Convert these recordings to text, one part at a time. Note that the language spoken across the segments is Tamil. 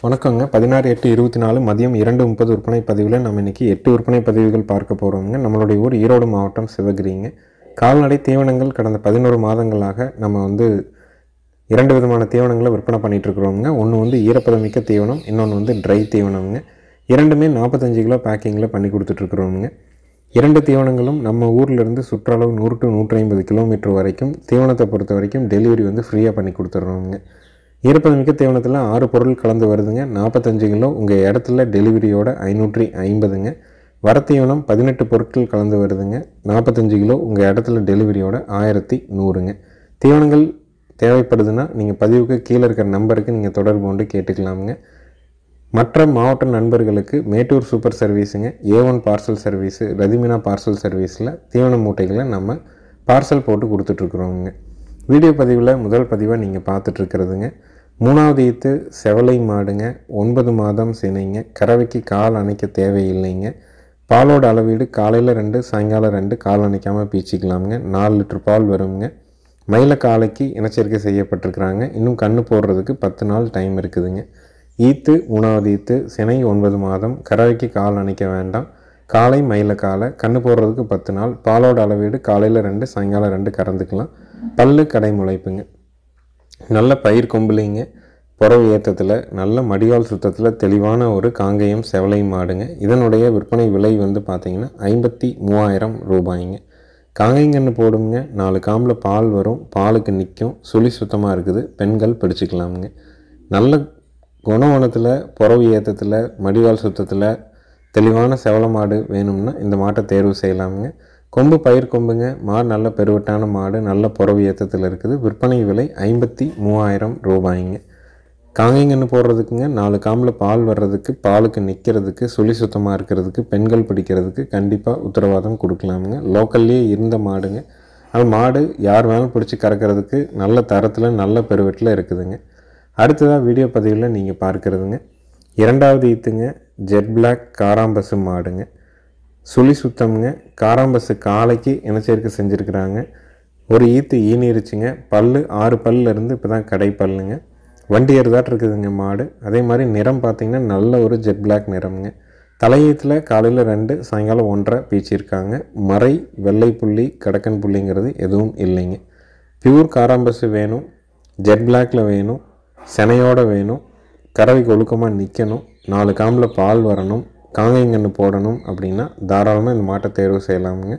வணக்கங்க. 16/8/24 மதியம் 2:30 விற்பனை பதிவில் நம்ம இன்றைக்கி 8 விற்பனை பதிவுகள் பார்க்க போகிறோங்க. நம்மளுடைய ஊர் ஈரோடு மாவட்டம் சிவகிரிங்க. கால்நடை தீவனங்கள் கடந்த 11 மாதங்களாக நம்ம 2 விதமான தீவனங்களை விற்பனை பண்ணிகிட்ருக்குறோங்க. ஒன்று ஈரப்பதமிக்க தீவனம், இன்னொன்று ட்ரை தீவனம்ங்க. இரண்டுமே 45 கிலோ பேக்கிங்கில் பண்ணி கொடுத்துட்ருக்குறோங்க. 2 தீவனங்களும் நம்ம ஊர்லேருந்து சுற்றளவு 100 to 150 கிலோமீட்டர் வரைக்கும் தீவனத்தை பொறுத்த வரைக்கும் டெலிவரி ஃப்ரீயாக பண்ணி கொடுத்துட்றோங்க. ஈரப்பதமிக்க தீவனத்தில் 6 பொருள் கலந்து வருதுங்க. 45 கிலோ உங்கள் இடத்துல டெலிவரியோட 550ங்க. வரத்தீவனம் 18 பொருட்கள் கலந்து வருதுங்க. 45 கிலோ உங்கள் இடத்துல டெலிவரியோட 1100ங்க. தீவனங்கள் தேவைப்படுதுன்னா நீங்கள் பதிவுக்கு கீழே இருக்கிற நம்பருக்கு நீங்கள் தொடர்பு கொண்டு கேட்டுக்கலாமுங்க. மற்ற மாவட்ட நண்பர்களுக்கு மேட்டூர் சூப்பர் சர்வீஸுங்க, A1 பார்சல் சர்வீஸு, ரதிமினா பார்சல் சர்வீஸில் தீவன மூட்டைகளை நம்ம பார்சல் போட்டு கொடுத்துட்ருக்குறோங்க. வீடியோ பதிவில் முதல் பதிவாக நீங்கள் பார்த்துட்ருக்கிறதுங்க 3வது ஈத்து செவலை மாடுங்க. 9 மாதம் சினைங்க. கறவைக்கு கால் அணைக்க தேவையில்லைங்க. பாலோட அளவீடு காலையில் 2 சாயங்காலம் 2 கால் அணைக்காமல் பீச்சிக்கலாமுங்க. 4 லிட்டர் பால் வருங்க. மயில காலைக்கு இனச்சேர்க்கை செய்யப்பட்டிருக்கிறாங்க. இன்னும் கன்று போடுறதுக்கு 10 நாள் டைம் இருக்குதுங்க. ஈத்து 3வது ஈத்து சினை 9 மாதம். கறவைக்கு கால் அணைக்க வேண்டாம். காலை மயில காலை கன்று போடுறதுக்கு 10 நாள். பாலோட அளவீடு காலையில் 2 சாயங்காலம் 2 கறந்துக்கலாம். பல்லு கடை முளைப்புங்க. நல்ல பயிர் கொம்புலைங்க. புறவு ஏற்றத்தில் நல்ல மடிவால் சுத்தத்தில் தெளிவான ஒரு காங்கேயம் செவலை மாடுங்க. இதனுடைய விற்பனை விலை பார்த்திங்கன்னா 53,000 ரூபாய்ங்க. காங்கேயங்கன்று போடுங்க. 4 காம்பில் பால் வரும். பாலுக்கு நிற்கும். சுழி சுத்தமாக இருக்குது. பெண்கள் பிடிச்சிக்கலாமுங்க. நல்ல குணவனத்தில் புறவு ஏற்றத்தில் மடிவால் சுத்தத்தில் தெளிவான செவலை மாடு வேணும்னா இந்த மாட்டை தேர்வு செய்யலாமுங்க. கொம்பு பயிர் கொம்புங்க. மாடு நல்ல பெருவட்டான மாடு, நல்ல புறவு ஏற்றத்தில் இருக்குது. விற்பனை விலை 53,000 ரூபாய்ங்க. காங்கேயங்கன்று போடுறதுக்குங்க. 4 காம்பில் பால் வர்றதுக்கு, பாலுக்கு நிற்கிறதுக்கு, சுழி சுத்தமாக இருக்கிறதுக்கு, பெண்கள் பிடிக்கிறதுக்கு கண்டிப்பாக உத்தரவாதம் கொடுக்கலாமுங்க. லோக்கல்லே இருந்த மாடுங்க. ஆனால் மாடு யார் வேணாலும் பிடிச்சி கறக்கிறதுக்கு நல்ல தரத்தில் நல்ல பெருவெட்டில் இருக்குதுங்க. அடுத்ததாக வீடியோ பதிவில் நீங்கள் பார்க்குறதுங்க 2வது ஈத்துங்க ஜெட் பிளாக் காராம்பசு மாடுங்க. சுழி சுத்தம்ங்க. காராம்பசு காலைக்கு இனச்சேர்க்கை செஞ்சுருக்கிறாங்க. ஒரு ஈத்து ஈனிருச்சுங்க. பல்லு 6 பல்லிருந்து இப்போ தான் கடை பல்லுங்க. வண்டி ஏறுதாட்டு இருக்குதுங்க மாடு. அதே மாதிரி நிறம் பார்த்திங்கன்னா நல்ல ஒரு ஜெட் பிளாக் நிறம்ங்க. தலையீத்தில் காலையில் 2 சாயங்காலம் 1.5 பீச்சிருக்காங்க. மறை வெள்ளை புள்ளி கடக்கன் புள்ளிங்கிறது எதுவும் இல்லைங்க. பியூர் காராம்பசு வேணும், ஜெட் பிளாக்கில் வேணும், செனையோடு வேணும், கறவைக்கு ஒழுக்கமாக நிற்கணும், 4 காம்பில் பால் வரணும், காங்கேயங்கன்று போடணும் அப்படின்னா தாராளமாக இந்த மாட்டை தேர்வு செய்யலாமுங்க.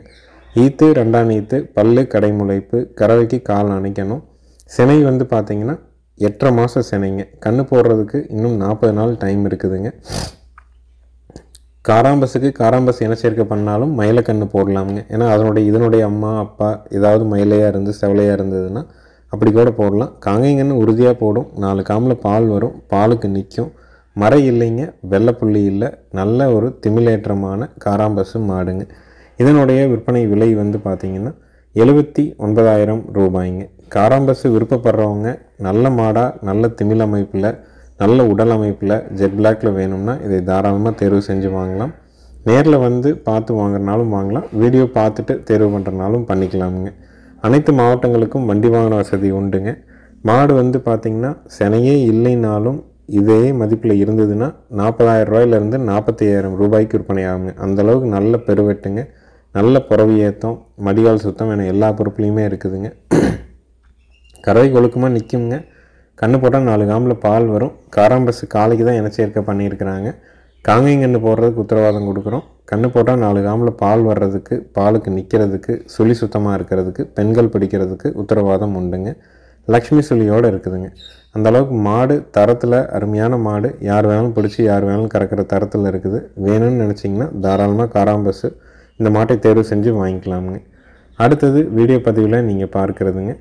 ஈத்து 2ஆம் ஈத்து, பல்லு கடை முளைப்பு, கறவைக்கு கால் அணைக்கணும். சினை பார்த்திங்கன்னா 8.5 மாதம் சினைங்க. கன்று போடுறதுக்கு இன்னும் 40 நாள் டைம் இருக்குதுங்க. காராம்பசுக்கு காராம்பசு இனச்சேர்க்கை பண்ணாலும் மயிலக்கன்று போடலாமுங்க. ஏன்னா இதனுடைய அம்மா அப்பா ஏதாவது மயிலையாக இருந்து செவலையாக இருந்ததுன்னா அப்படி கூட போடலாம். காங்கேயங்கன்று உறுதியாக போடும். 4 காம்பில் பால் வரும். பாலுக்கு நிற்கும். மறை இல்லைங்க, வெள்ளைப்புள்ளி இல்லை, நல்ல ஒரு திமிலேற்றமான காராம்பசு மாடுங்க. இதனுடைய விற்பனை விலை பார்த்திங்கன்னா 79,000 ரூபாய்ங்க. காராம்பசு விருப்பப்படுறவங்க நல்ல மாடாக, நல்ல திமிழ் அமைப்பில், நல்ல உடல் அமைப்பில், ஜெட் பிளாக்கில் வேணும்னா இதை தாராளமாக தேர்வு செஞ்சு வாங்கலாம். நேரில் பார்த்து வாங்குறனாலும் வாங்கலாம். வீடியோ பார்த்துட்டு தேர்வு பண்ணுறனாலும் பண்ணிக்கலாமுங்க. அனைத்து மாவட்டங்களுக்கும் வண்டி வாகன வசதி உண்டுங்க. மாடு பார்த்திங்கன்னா செனையே இல்லைனாலும் இதே மதிப்பில் இருந்ததுன்னா 40,000 ரூபாயிலிருந்து 45,000 ரூபாய்க்கு விற்பனை ஆகுங்க. அந்தளவுக்கு நல்ல பெருவெட்டுங்க, நல்ல புறவு ஏற்றம், மடிகால் சுத்தம் என எல்லா பொருட்களையுமே இருக்குதுங்க. கறவைக்கு ஒழுக்கமாக நிற்குங்க. கன்று போட்டால் 4 காம்பில் பால் வரும். காராம்பசு காலைக்கு தான் இனச்சேர்க்கை பண்ணியிருக்கிறாங்க. காங்கேயங்கன்று போடுறதுக்கு உத்தரவாதம் கொடுக்குறோம். கன்று போட்டால் 4 காம்பில் பால் வர்றதுக்கு, பாலுக்கு நிற்கிறதுக்கு, சுழி சுத்தமாக இருக்கிறதுக்கு, பெண்கள் பிடிக்கிறதுக்கு உத்தரவாதம் உண்டுங்க. லக்ஷ்மி சுழியோடு இருக்குதுங்க. அந்தளவுக்கு மாடு தரத்தில் அருமையான மாடு. யார் வேணாலும் பிடிச்சி யார் வேணாலும் கறக்கிற தரத்தில் இருக்குது. வேணும்னு நினச்சிங்கன்னா தாராளமாக காராம்பசு இந்த மாட்டை தேர்வு செஞ்சு வாங்கிக்கலாமுங்க. அடுத்தது வீடியோ பதிவில் நீங்கள் பார்க்குறதுங்க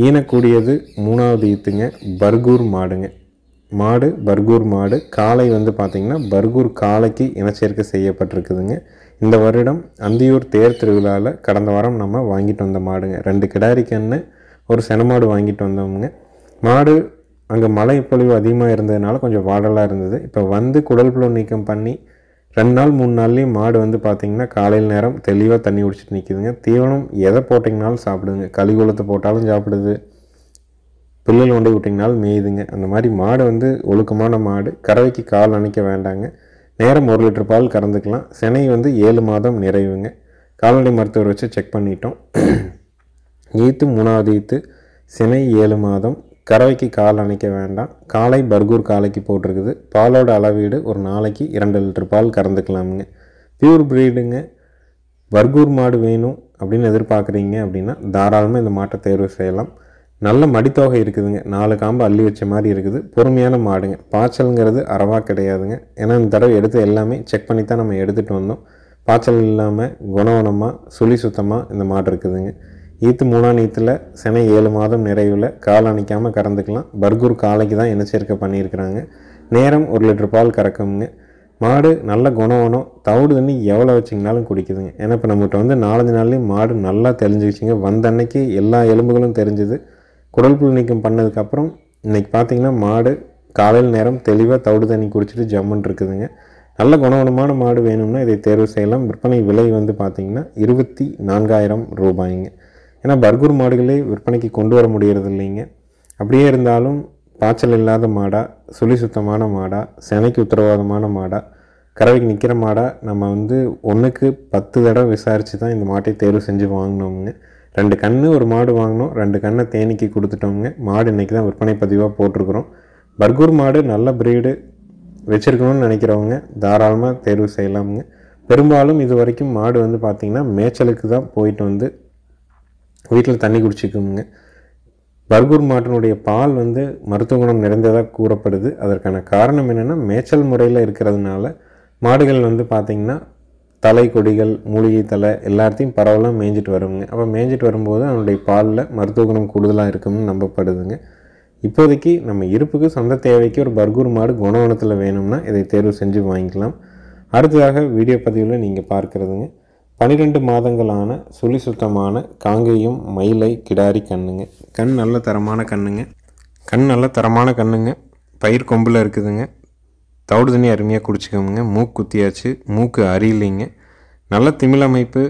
ஈனக்கூடியது 3வது ஈத்துங்க பர்கூர் மாடுங்க. மாடு பர்கூர் மாடு. காலை பார்த்திங்கன்னா பர்கூர் காலைக்கு இனச்சேர்க்கை செய்யப்பட்டிருக்குதுங்க. இந்த வருடம் அந்தியூர் தேர் திருவிழாவில் கடந்த வாரம் நம்ம வாங்கிட்டு வந்த மாடுங்க. 2 கிடாரி கன்று, ஒரு செனமாடு வாங்கிட்டு வந்தோமுங்க. மாடு அங்கே மழை பொழிவு அதிகமாக இருந்ததுனால கொஞ்சம் வாடலாக இருந்தது. இப்போ குடல் புழு நீக்கம் பண்ணி 2 நாள் 3 நாள்லேயும் மாடு பார்த்திங்கன்னா காலையில் நேரம் தெளிவாக தண்ணி குடிச்சிட்டு நிற்கிதுங்க. தீவனம் எதை போட்டிங்கனாலும் சாப்பிடுங்க. கலிகுளத்தை போட்டாலும் சாப்பிடுது, புல்லில் கொண்டு விட்டிங்கனாலும் மேயுதுங்க. அந்த மாதிரி மாடு வந்து ஒழுக்கமான மாடு. கறவைக்கு கால் அணைக்க வேண்டாங்க. நேரம் 1 லிட்டர் பால் கறந்துக்கலாம். சினை வந்து 7 மாதம் நிறைவுங்க. கால்நடை மருத்துவர் வச்சு செக் பண்ணிட்டோம். ஈத்து 3வது ஈத்து, சினை 7 மாதம், கறவைக்கு கால் அணைக்க வேண்டாம். காலை பர்கூர் காலைக்கு போட்டிருக்குது. பாலோட அளவீடு ஒரு நாளைக்கு 2 லிட்டர் பால் கறந்துக்கலாமுங்க. பியூர் ப்ரீடுங்க. பர்கூர் மாடு வேணும் அப்படின்னு எதிர்பார்க்குறீங்க அப்படின்னா தாராளமாக இந்த மாட்டை தேர்வு செய்யலாம். நல்ல மடித்தொகை இருக்குதுங்க. 4 காம்பு அள்ளி வச்ச மாதிரி இருக்குது. பொறுமையான மாடுங்க. பாய்ச்சல்ங்கிறது அறவா கிடையாதுங்க. ஏன்னா இந்த தடவை எடுத்து எல்லாமே செக் பண்ணி தான் நம்ம எடுத்துகிட்டு வந்தோம். பாய்ச்சல் இல்லாமல் குணவனமாக சுழி சுத்தமாக இந்த மாடு இருக்குதுங்க. ஈத்து 3ஆம் ஈத்தில் சினை 7 மாதம் நிறைவில் கால் அணைக்காமல் கறந்துக்கலாம். பர்கூர் காலைக்கு தான் இனச்சேர்க்கை பண்ணியிருக்கிறாங்க. நேரம் 1 லிட்டர் பால் கறக்குங்க. மாடு நல்ல குணவனம். தவிடு தண்ணி எவ்வளோ வச்சிங்கனாலும் குடிக்குதுங்க. ஏன்னா இப்போ நம்மகிட்ட வந்து 4-5 நாள்லேயும் மாடு நல்லா தெரிஞ்சிக்கிச்சிங்க. வந்த அன்னைக்கு எல்லா எலும்புகளும் தெரிஞ்சுது. குடல் புல் நீக்கம் பண்ணதுக்கப்புறம் இன்றைக்கி பார்த்திங்கன்னா மாடு காலையில் நேரம் தெளிவாக தவிடு தண்ணி குடிச்சிட்டு ஜம்முன்னு இருக்குதுங்க. நல்ல குணவனமான மாடு வேணும்னா இதை தேர்வு செய்யலாம். விற்பனை விலை வந்து பார்த்திங்கன்னா 24,000 ரூபாய்ங்க. ஏன்னா பர்கூர் மாடுகளே விற்பனைக்கு கொண்டு வர முடியறது இல்லைங்க. அப்படியே இருந்தாலும் பாய்ச்சல் இல்லாத மாடா, சுழி சுத்தமான மாடா, சினைக்கு உத்தரவாதமான மாடா, கறவைக்கு நிற்கிற மாடா நம்ம வந்து 1க்கு 10 தடவை விசாரித்து தான் இந்த மாட்டை தேர்வு செஞ்சு வாங்கினோங்க. 2 கன்று ஒரு மாடு வாங்கினோம். 2 கன்றை தேனிக்கு கொடுத்துட்டோங்க. மாடு இன்றைக்கி தான் விற்பனை பதிவாக போட்டிருக்கிறோம். பர்கூர் மாடு நல்ல ப்ரீடு வச்சுருக்கணும்னு நினைக்கிறவங்க தாராளமாக தேர்வு செய்யலாமுங்க. பெரும்பாலும் இது வரைக்கும் மாடு வந்து பார்த்திங்கன்னா மேய்ச்சலுக்கு தான் போயிட்டு வந்து வீட்டில் தண்ணி குடிச்சிக்குங்க. பர்கூர் மாட்டினுடைய பால் வந்து மருத்துவ குணம் நிறைந்ததாக கூறப்படுது. அதற்கான காரணம் என்னென்னா மேய்ச்சல் முறையில் இருக்கிறதுனால மாடுகள் வந்து பார்த்திங்கன்னா தலை கொடிகள், மூலிகை தலை எல்லாத்தையும் பரவலாக மேய்ஞ்சிட்டு வருங்க. அப்போ மேய்ஞ்சிட்டு வரும்போது அதனுடைய பாலில் மருத்துவ குணம் கூடுதலாக இருக்கும்னு நம்பப்படுதுங்க. இப்போதைக்கு நம்ம இருப்புக்கு சொந்த தேவைக்கு ஒரு பர்கூர் மாடு குணவனத்தில் வேணும்னா இதை தேர்வு செஞ்சு வாங்கிக்கலாம். அடுத்ததாக வீடியோ பதிவில் நீங்கள் பார்க்குறதுங்க 12 மாதங்களான சுழி சுத்தமான காங்கேயம் மயிலை கிடாரி கண்ணுங்க. கண் நல்ல தரமான கண்ணுங்க. நல்ல தரமான கண்ணுங்க. பயிர் கொம்பில் இருக்குதுங்க. தவிடு தண்ணி அருமையாக குடிச்சிக்கோங்க. மூக்கு குத்தியாச்சு. மூக்கு அரியில்லைங்க. நல்ல திமிழமைப்பு,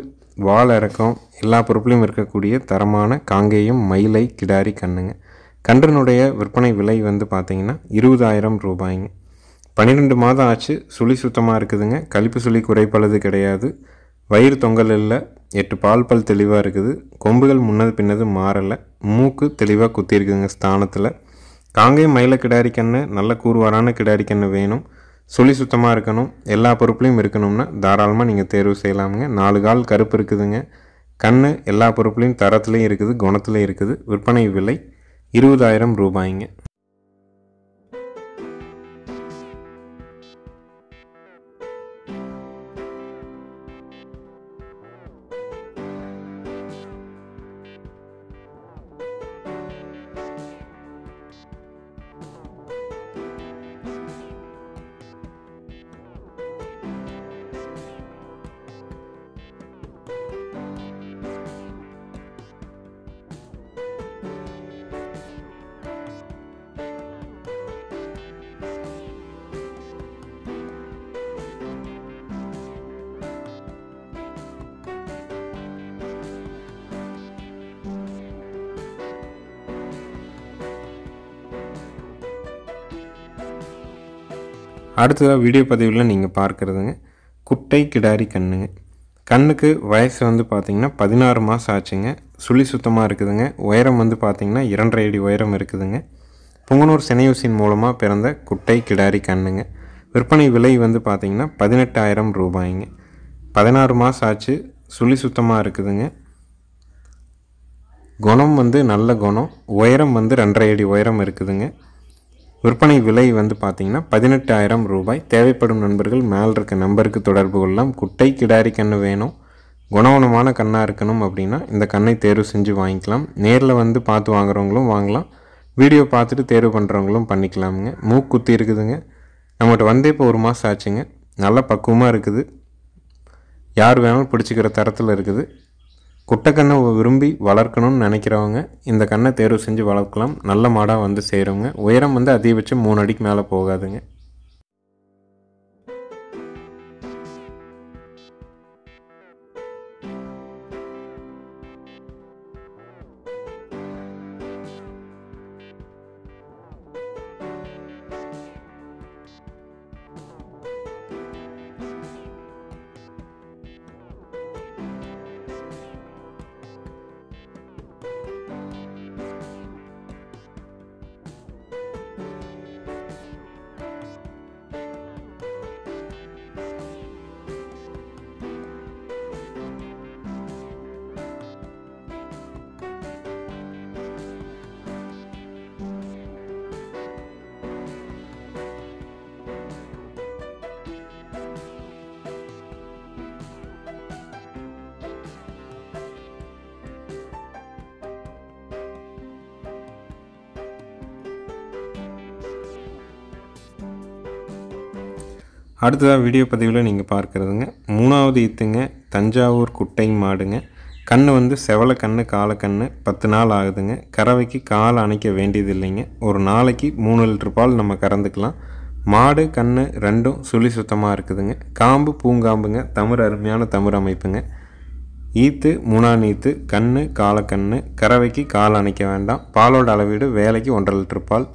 வால் இறக்கம் எல்லா பொறுப்புலையும் இருக்கக்கூடிய தரமான காங்கேயம் மயிலை கிடாரி கண்ணுங்க. கன்றினுடைய விற்பனை விலை வந்து பார்த்திங்கன்னா 20,000 ரூபாய்ங்க. 12 மாதம் ஆச்சு. சுழி சுத்தமாக இருக்குதுங்க. கழிப்பு சுழி குறைப்பளது கிடையாது. வயிறு தொங்கல் இல்லை. 8 பால் பல் தெளிவாக இருக்குது. கொம்புகள் முன்னது பின்னது மாறலை. மூக்கு தெளிவாக குத்திருக்குதுங்க ஸ்தானத்தில். காங்கேயம் மயிலை கிடாரி கன்று நல்ல கூறுவாரான கிடாரி கன்று வேணும். சுழி சுத்தமாக இருக்கணும். எல்லா பொறுப்புலையும் இருக்கணும்னா தாராளமாக நீங்கள் தேர்வு செய்யலாமுங்க. 4 கால் கருப்பு இருக்குதுங்க. கன்று எல்லா பொறுப்புலையும் தரத்துலையும் இருக்குது, குணத்துலையும் இருக்குது. விற்பனை விலை 20,000 ரூபாய்ங்க. அடுத்ததாக வீடியோ பதிவில் நீங்கள் பார்க்குறதுங்க குட்டை கிடாரி கண்ணுங்க. கண்ணுக்கு வயசு வந்து பார்த்திங்கன்னா 16 மாதம் ஆச்சுங்க. சுழி சுத்தமாக இருக்குதுங்க. உயரம் வந்து பார்த்திங்கன்னா 2.5 அடி உயரம் இருக்குதுங்க. புங்கனூர் சினையூசின் மூலமாக பிறந்த குட்டை கிடாரி கண்ணுங்க. விற்பனை விலை வந்து பார்த்திங்கன்னா 18,000 ரூபாய்ங்க. 16 மாதம் ஆச்சு. சுழி சுத்தமாக இருக்குதுங்க. குணம் வந்து நல்ல குணம். உயரம் வந்து 2.5 அடி உயரம் இருக்குதுங்க. விற்பனை விலை வந்து பார்த்திங்கன்னா 18,000 ரூபாய். தேவைப்படும் நண்பர்கள் மேல் இருக்க நம்பருக்கு தொடர்பு கொள்ளலாம். குட்டை கிடாரி கன்று வேணும், குணவனமான கண்ணாக இருக்கணும் அப்படின்னா இந்த கண்ணை தேர்வு செஞ்சு வாங்கிக்கலாம். நேரில் வந்து பார்த்து வாங்குறவங்களும் வாங்கலாம். வீடியோ பார்த்துட்டு தேர்வு பண்ணுறவங்களும் பண்ணிக்கலாமுங்க. மூக்கு குத்தி இருக்குதுங்க. நம்மகிட்ட வந்து இப்போ 1 மாதம் ஆச்சுங்க. நல்லா பக்குவமாக இருக்குது. யார் வேணாலும் பிடிச்சிக்கிற தரத்தில் இருக்குது. குட்டைக்கண்ணை விரும்பி வளர்க்கணும்னு நினைக்கிறவங்க இந்த கண்ணை தேர்வு செஞ்சு வளர்க்கலாம். நல்ல மாடாக வந்து சேருங்க. உயரம் வந்து அதிகபட்சம் 3 அடிக்கு மேலே போகாதுங்க. அடுத்ததாக வீடியோ பதிவில் நீங்கள் பார்க்குறதுங்க 3வது ஈத்துங்க தஞ்சாவூர் குட்டை மாடுங்க. கன்று வந்து செவலை கன்று காலை கன்று 10 நாள் ஆகுதுங்க. கறவைக்கு கால் அணைக்க வேண்டியது இல்லைங்க. ஒரு நாளைக்கு 3 லிட்டர் பால் நம்ம கறந்துக்கலாம். மாடு கன்று ரெண்டும் சுழி சுத்தமாக இருக்குதுங்க. காம்பு பூங்காம்புங்க. தமிழ் அருமையான தமிழ் அமைப்புங்க. ஈத்து 3ஆம் ஈத்து கன்று காலக்கன்று. கறவைக்கு கால் அணைக்க வேண்டாம். பாலோட அளவீடு வேலைக்கு 1.5 லிட்டர் பால்.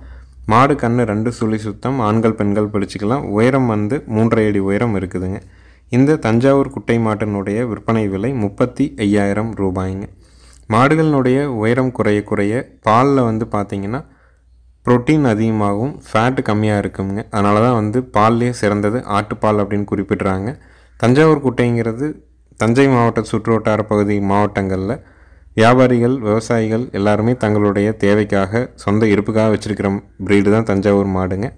மாடு கன்று 2 சுழி சுத்தம். ஆண்கள் பெண்கள் பிடிச்சிக்கலாம். உயரம் வந்து 3.5 அடி உயரம் இருக்குதுங்க. இந்த தஞ்சாவூர் குட்டை மாட்டினுடைய விற்பனை விலை 35,000 ரூபாய்ங்க. மாடுகளினுடைய உயரம் குறைய குறைய பாலில் வந்து பார்த்திங்கன்னா புரோட்டீன் அதிகமாகவும் ஃபேட்டு கம்மியாக இருக்குங்க. அதனால தான் வந்து பால்லேயே சிறந்தது ஆட்டுப்பால் அப்படின்னு குறிப்பிட்றாங்க. தஞ்சாவூர் குட்டைங்கிறது தஞ்சை மாவட்ட சுற்றுவட்டார பகுதி மாவட்டங்களில் வியாபாரிகள் விவசாயிகள் எல்லாருமே தங்களுடைய தேவைக்காக சொந்த இருப்புக்காக வச்சுருக்கிற ப்ரீடு தான் தஞ்சாவூர் மாடுங்க.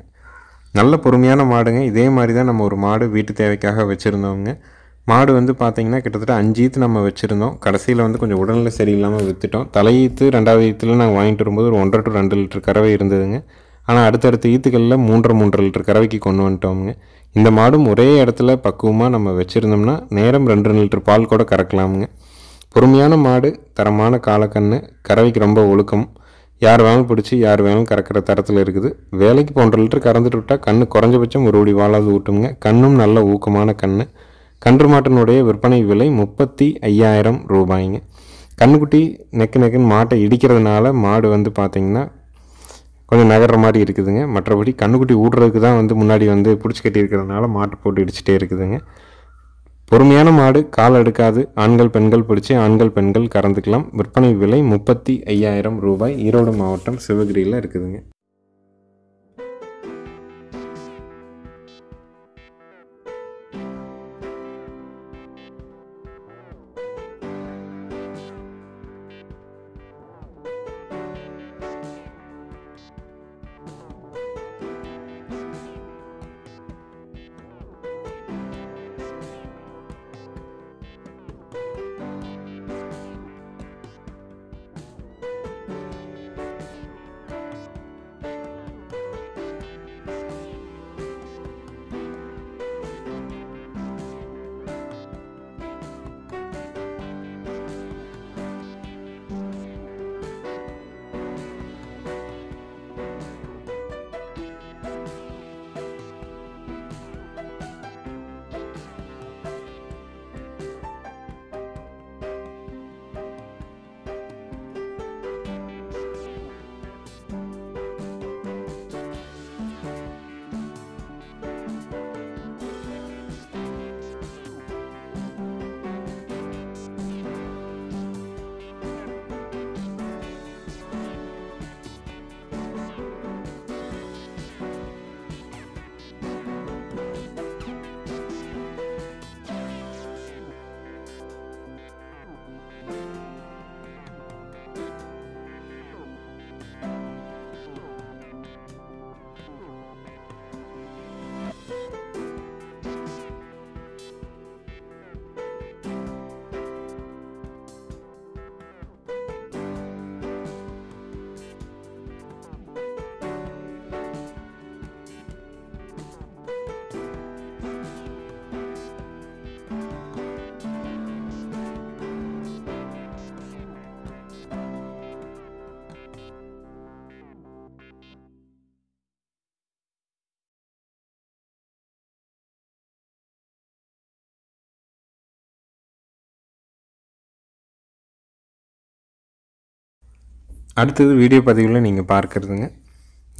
நல்ல பொறுமையான மாடுங்க. இதே மாதிரி தான் நம்ம ஒரு மாடு வீட்டு தேவைக்காக வச்சுருந்தோங்க. மாடு வந்து பார்த்திங்கன்னா கிட்டத்தட்ட 5 ஈத்து நம்ம வச்சுருந்தோம். கடைசியில் வந்து கொஞ்சம் உடல்நிலை சரியில்லாமல் விற்றுட்டோம். தலையீத்து 2வது ஈத்தில் நாங்கள் வாங்கிட்டு வரும்போது ஒரு 1.5 to 2 லிட்டர் கறவை இருந்ததுங்க. ஆனால் அடுத்தடுத்த ஈத்துக்களில் 3.5 லிட்டர் கறவைக்கு கொண்டு வந்துட்டோமுங்க. இந்த மாடும் ஒரே இடத்துல பக்குவமாக நம்ம வச்சுருந்தோம்னா நேரம் 2 லிட்டர் பால் கூட கறக்கலாமுங்க. பொறுமையான மாடு, தரமான காலக்கன்று, கறவைக்கு ரொம்ப ஒழுக்கம். யார் வேணாலும் பிடிச்சி யார் வேணாலும் கறக்கிற தரத்தில் இருக்குது. வேலைக்கு 1.5 லிட்டர் கறந்துட்டு விட்டால் கன்று குறைஞ்சபட்சம் ஒரு ஓடி வாழாது ஊட்டுங்க. கண்ணும் நல்ல ஊக்கமான கன்று. கன்று மாட்டினுடைய விற்பனை விலை 35,000 ரூபாய்ங்க. கன்றுக்குட்டி நெக்குன்னு மாட்டை இடிக்கிறதுனால மாடு வந்து பார்த்திங்கன்னா கொஞ்சம் நகர்ற மாதிரி இருக்குதுங்க. மற்றபடி கன்றுக்குட்டி ஊடுறதுக்கு தான் வந்து முன்னாடி வந்து பிடிச்சி கட்டி இருக்கிறதுனால மாட்டை போட்டு இடிச்சிட்டே இருக்குதுங்க. பொறுமையான மாடு, கால் எடுக்காது. ஆண்கள் பெண்கள் பிடிச்சி ஆண்கள் பெண்கள் கறந்துக்கலாம். விற்பனை விலை 35,000 ரூபாய். ஈரோடு மாவட்டம் சிவகிரியில் இருக்குதுங்க. அடுத்தது வீடியோ பதிவில் நீங்கள் பார்க்குறதுங்க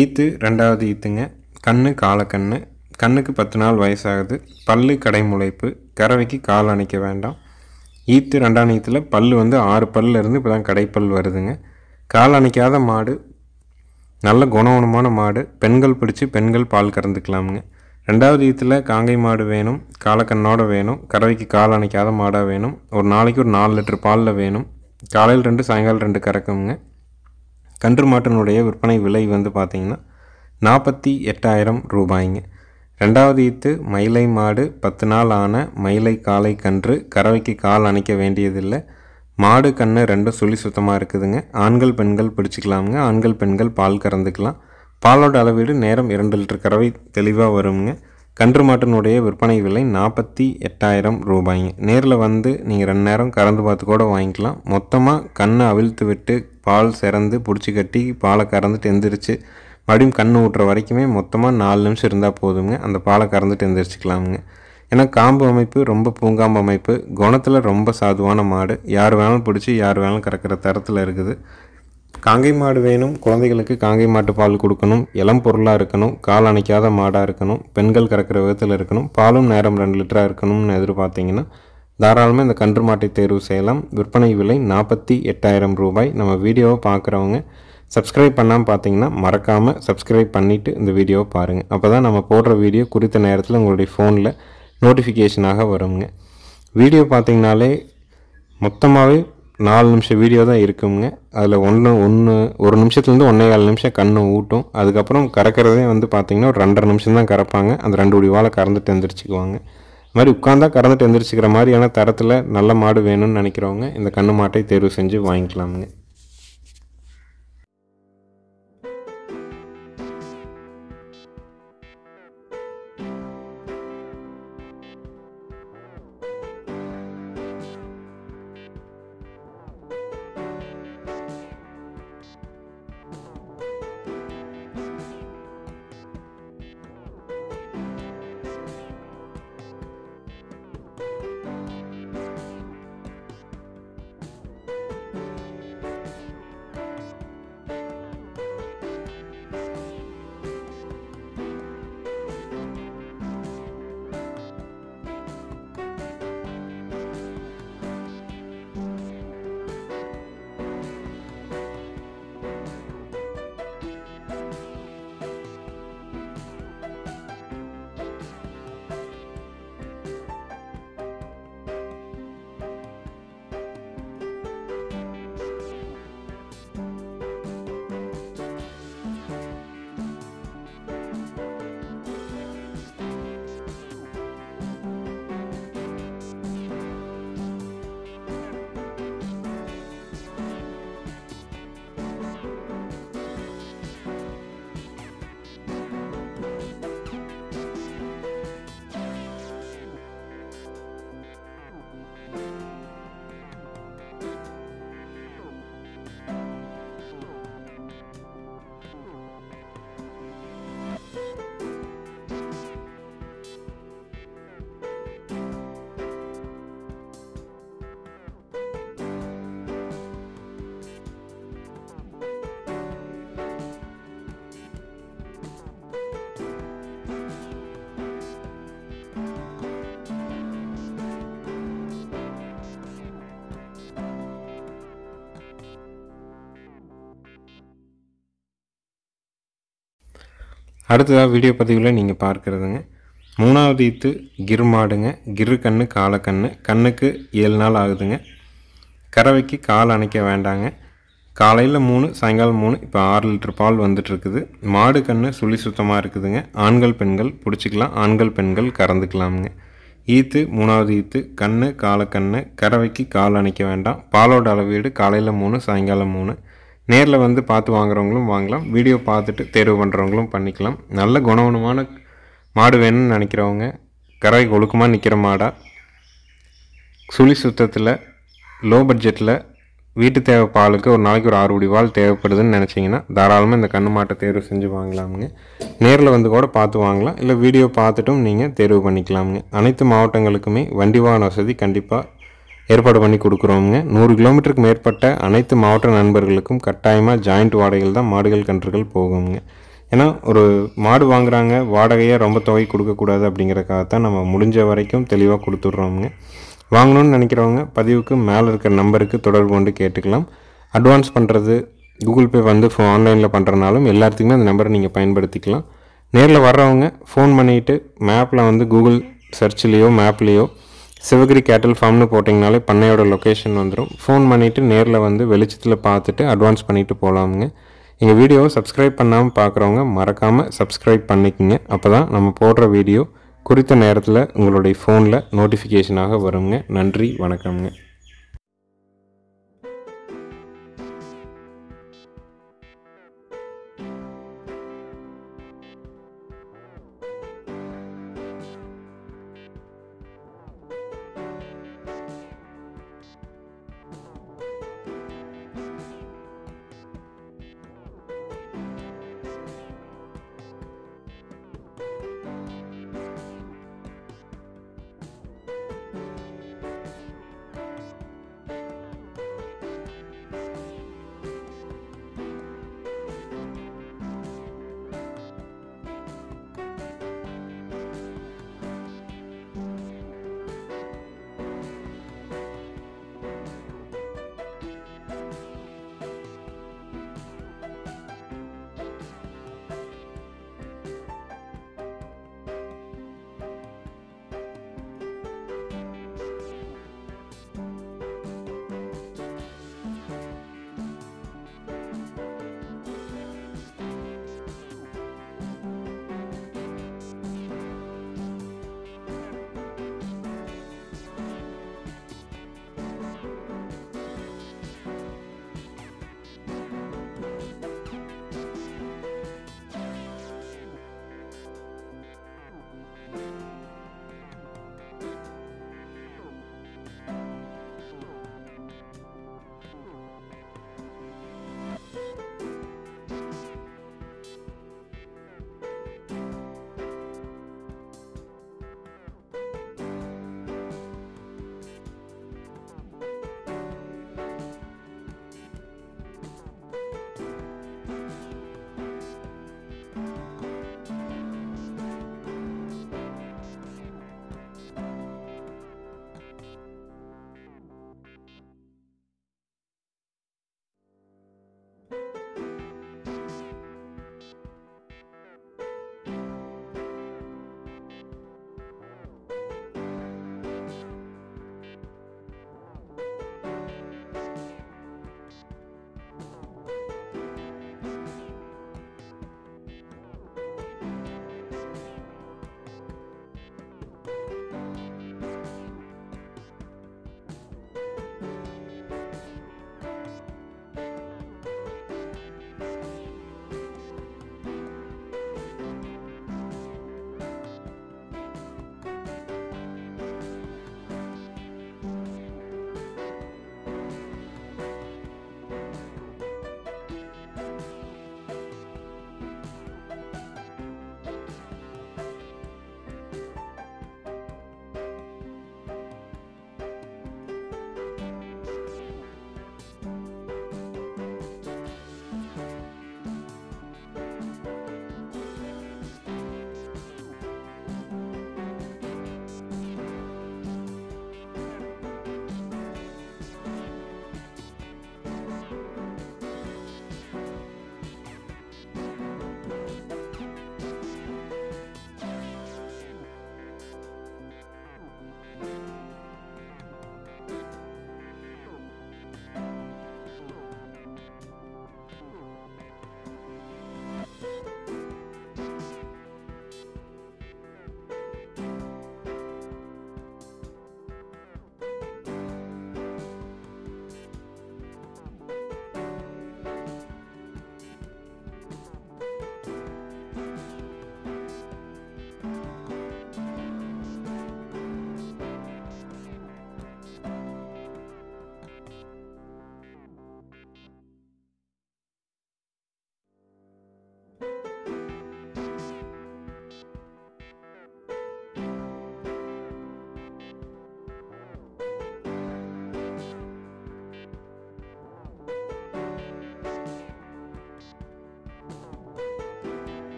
ஈத்து 2வது ஈத்துங்க. கன்று காலக்கன்று. கண்ணுக்கு 10 நாள் வயசாகுது. பல்லு கடைமுளைப்பு. கறவைக்கு கால் அணைக்க வேண்டாம். ஈத்து 2ஆம் ஈத்தில் பல் வந்து 6 பல்லிருந்து இப்போ தான் கடைப்பல் வருதுங்க. கால் அணைக்காத மாடு, நல்ல குணமான மாடு. பெண்கள் பிடிச்சி பெண்கள் பால் கறந்துக்கலாமுங்க. 2வது ஈத்தில் காங்கை மாடு வேணும். காலக்கண்ணோட வேணும். கறவைக்கு கால் அணைக்காத மாடாக வேணும். ஒரு நாளைக்கு ஒரு 4 லிட்டர் பாலில் வேணும். காலையில் 2 சாயங்காலம் 2 கறக்குங்க. கன்று மாட்டினுடைய விற்பனை விலை வந்து பார்த்திங்கன்னா 48,000 ரூபாய்ங்க. 2வது ஈத்து மயிலை மாடு. 10 நாள் ஆன மயிலை காலை கன்று. கறவைக்கு கால் அணைக்க வேண்டியதில்லை. மாடு கன்று 2 சுழி சுத்தமாக இருக்குதுங்க. ஆண்கள் பெண்கள் பிடிச்சிக்கலாமுங்க. ஆண்கள் பெண்கள் பால் கறந்துக்கலாம். பாலோட அளவீடு நேரம் 2 லிட்டர் கறவை தெளிவாக வருங்க. கன்று மாட்டினுடைய விற்பனை விலை 48,000 ரூபாய்ங்க. நேரில் வந்து நீங்கள் 2 நேரம் கறந்து பார்த்து கூட வாங்கிக்கலாம். மொத்தமாக கண்ணை அவிழ்த்து விட்டு பால் சிறந்து பிடிச்சி கட்டி பாலை கறந்துட்டு எந்திரிச்சு மறுபடியும் கண்ணு ஊட்டுற வரைக்குமே மொத்தமாக 4 நிமிஷம் இருந்தால் போதுங்க. அந்த பாலை கறந்துட்டு எந்திரிச்சிக்கலாமுங்க. ஏன்னா காம்பு அமைப்பு ரொம்ப பூங்காம்பு அமைப்பு, குணத்தில் ரொம்ப சாதுவான மாடு. யார் வேணாலும் பிடிச்சி யார் வேணாலும் கறக்கிற தரத்தில் இருக்குது. காங்கை மாடு வேணும், குழந்தைகளுக்கு காங்கை மாட்டு பால் கொடுக்கணும், இளம் பொருளாக இருக்கணும், கால் அணைக்காத மாடாக இருக்கணும், பெண்கள் கறக்கிற விதத்தில் இருக்கணும், பாலும் நேரம் 2 லிட்டராக இருக்கணும்னு எதிர்பார்த்திங்கன்னா தாராளமாக இந்த கன்று மாட்டை தேர்வு செய்யலாம். விற்பனை விலை 48,000 ரூபாய். நம்ம வீடியோவை பார்க்குறவங்க சப்ஸ்கிரைப் பண்ணாமல் பார்த்தீங்கன்னா மறக்காமல் சப்ஸ்கிரைப் பண்ணிவிட்டு இந்த வீடியோவை பாருங்கள். அப்போ தான் நம்ம போடுற வீடியோ குறித்த நேரத்தில் உங்களுடைய ஃபோனில் நோட்டிஃபிகேஷனாக வருங்க. வீடியோ பார்த்திங்கனாலே மொத்தமாகவே 4 நிமிஷம் வீடியோ தான் இருக்குங்க. அதில் 1 நிமிஷத்துலேருந்து 1.25 நிமிஷம் கண்ணு ஊட்டும். அதுக்கப்புறம் கறக்கிறதே வந்து பார்த்திங்கன்னா ஒரு 2.5 நிமிஷம் தான் கறப்பாங்க. அந்த 2 உடிவால் கறந்துட்டு எந்திரிச்சிக்குவாங்க. இது மாதிரி உட்காந்தா கறந்துட்டு எந்திரிச்சிக்கிற மாதிரியான தரத்தில் நல்ல மாடு வேணும்னு நினைக்கிறவங்க இந்த கண்ணு மாட்டை தேர்வு செஞ்சு வாங்கிக்கலாமுங்க. அடுத்ததாக வீடியோ பதிவில் நீங்கள் பார்க்குறதுங்க 3வது ஈத்து கிர் மாடுங்க. கிரு கண்ணு காலக்கண்ணு, கண்ணுக்கு 7 நாள் ஆகுதுங்க. கறவைக்கு கால் அணைக்க வேண்டாங்க. காலையில் 3 சாயங்காலம் 3 இப்போ 6 லிட்டர் பால் வந்துட்டுருக்குது. மாடு கண்ணு சுழி சுத்தமாக இருக்குதுங்க. ஆண்கள் பெண்கள் பிடிச்சிக்கலாம், ஆண்கள் பெண்கள் கறந்துக்கலாமுங்க. ஈத்து 3வது ஈத்து கண்ணு காலக்கண்ணு, கறவைக்கு கால் அணைக்க வேண்டாம். பாலோட அளவீடு காலையில் 3 சாயங்காலம் 3. நேரில் வந்து பார்த்து வாங்குறவங்களும் வாங்கலாம், வீடியோ பார்த்துட்டு தேர்வு பண்ணுறவங்களும் பண்ணிக்கலாம். நல்ல குணவனமான மாடு வேணும்னு நினைக்கிறவங்க, கறவை ஒழுக்கமாக நிற்கிற மாடாக சுழி சுத்தத்தில் லோ பட்ஜெட்டில் வீட்டு தேவை பாலுக்கு ஒரு நாளைக்கு ஒரு 6 உடி பால் தேவைப்படுதுன்னு நினச்சிங்கன்னா தாராளமாக இந்த கண்ணு மாட்டை தேர்வு செஞ்சு வாங்கலாமுங்க. நேரில் வந்து கூட பார்த்து வாங்கலாம், இல்லை வீடியோ பார்த்துட்டும் நீங்கள் தேர்வு பண்ணிக்கலாமுங்க. அனைத்து மாவட்டங்களுக்குமே வண்டி வாகன வசதி கண்டிப்பாக ஏற்பாடு பண்ணி கொடுக்குறோமுங்க. 100 கிலோமீட்டருக்கு மேற்பட்ட அனைத்து மாவட்ட நண்பர்களுக்கும் கட்டாயமாக ஜாயிண்ட் வாடகைகள் தான் மாடுகள் கன்றுகள் போகுங்க. ஏன்னா ஒரு மாடு வாங்குறாங்க, வாடகையை ரொம்ப தொகை கொடுக்கக்கூடாது அப்படிங்கிறக்காகத்தான் நம்ம முடிஞ்ச வரைக்கும் தெளிவாக கொடுத்துட்றோமுங்க. வாங்கணும்னு நினைக்கிறவங்க பதிவுக்கு மேலே இருக்கிற நம்பருக்கு தொடர்பு கொண்டு கேட்டுக்கலாம். அட்வான்ஸ் பண்ணுறது கூகுள் பே வந்து ஆன்லைனில் பண்ணுறனாலும் எல்லாத்துக்குமே அந்த நம்பரை நீங்கள் பயன்படுத்திக்கலாம். நேரில் வர்றவங்க ஃபோன் பண்ணிவிட்டு மேப்பில் வந்து கூகுள் சர்ச்லேயோ மேப்லேயோ சிவகிரி கேட்டல் ஃபார்ம்னு போட்டிங்கனாலே பண்ணையோட லொக்கேஷன் வந்துடும். ஃபோன் பண்ணிவிட்டு நேரில் வந்து வெளிச்சத்தில் பார்த்துட்டு அட்வான்ஸ் பண்ணிவிட்டு போகலாமுங்க. எங்கள் வீடியோவை சப்ஸ்கிரைப் பண்ணாமல் பார்க்குறவங்க மறக்காமல் சப்ஸ்கிரைப் பண்ணிக்கோங்க. அப்போ தான் நம்ம போடுற வீடியோ குறித்த நேரத்தில் உங்களுடைய ஃபோனில் நோட்டிஃபிகேஷனாக வருங்க. நன்றி, வணக்கம்ங்க.